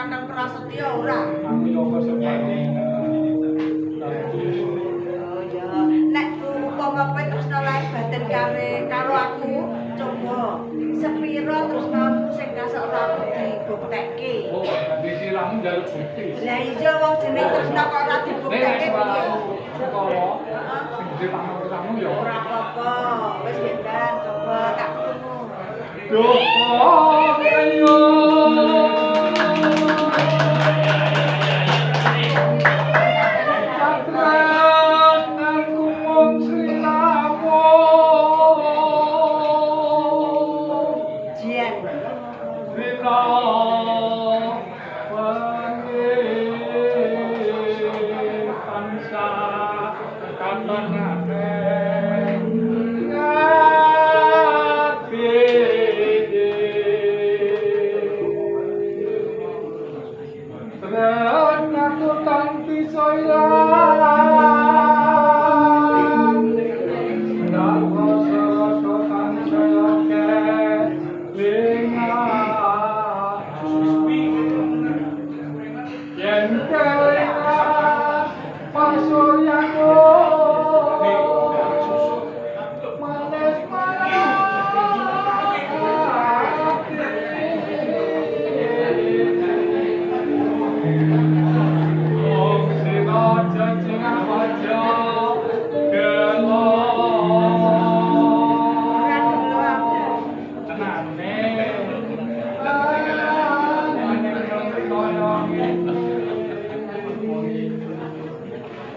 Kakang Prasetyo ora? Kami apa sebabnya? Oh ya, nek umpama kowe tresno lae batin karo aku, coba sepiro tresnamu sing kasok aku dibuktekke. Oh, dadi siramu njaluk bukti. Lah iya wong jeneng tresno kok ora dibuktekke piye? Sekolah, sing gede tamu ya Ora apa-apa, wis bendan coba tak tunggu. Duh, ayo.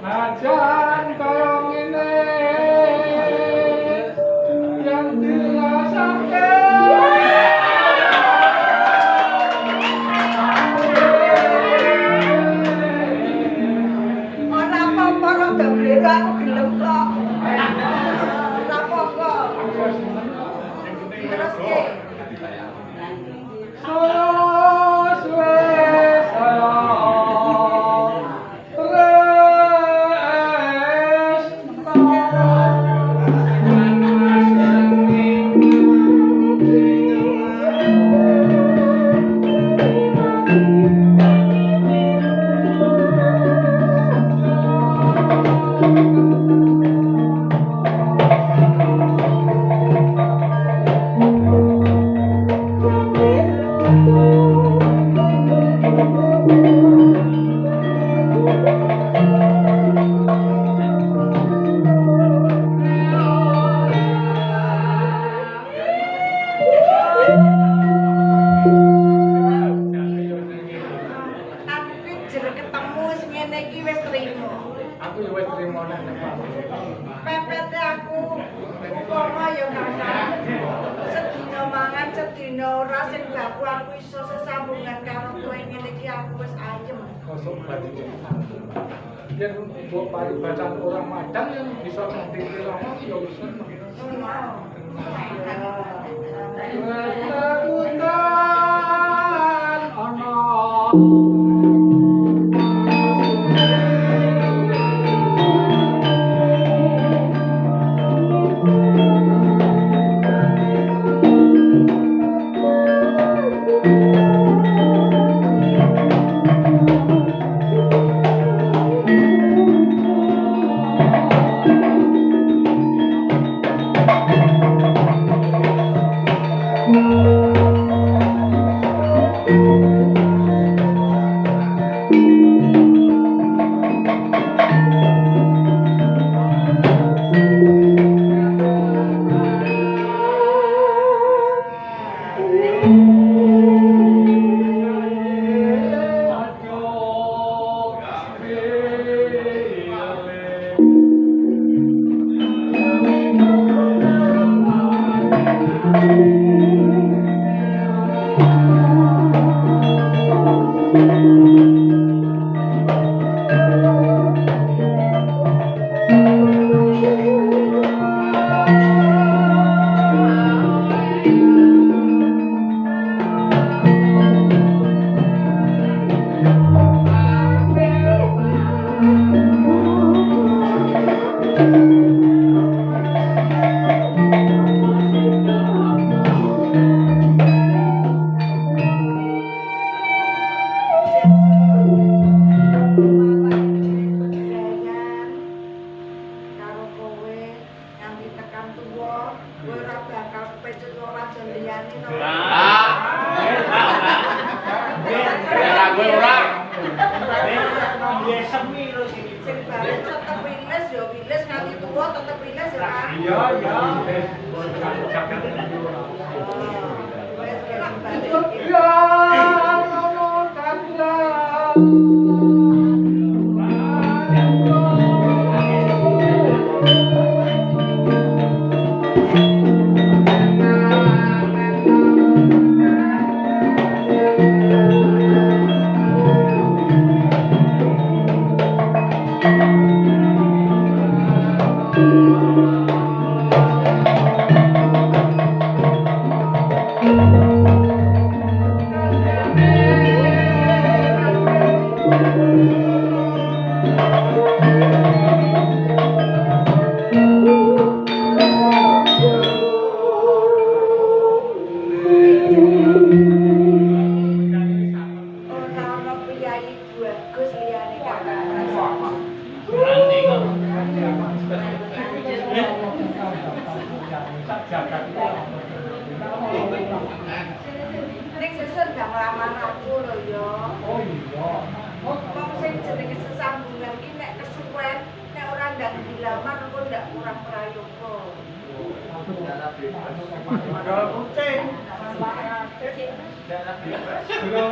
Najan kaya ngene yang dirasake Ora apa-apa rada blero aku gelem kok. Ora apa-apa. Terus ki aku ya wis trimo nek pepete aku umpama ya kakak sedina mangan sedina ora sing baku aku iso sesambungan karo kowe ngene iki aku wis ayem kosok bali. Yen mbok paribatan orang Madang yang bisa ngerti lama ya wis seneng. Ketakutan ana Daerah gue orang. Sing bareng tetep wiles ya wiles nganti tuwa tetep wiles ya Kang. Iya, iya. Wes kelak balik. Ya, nono kandang. Ono priyayi bagus liyane Kakang Prasetyo. Ning sesuk gak nglamar aku lho ya. Oh iya. Wong sing jenenge sesambungan ki nek kesuwen nek ora ndak dilamar engko ndak kurang prayoga. Ada kucing. Belum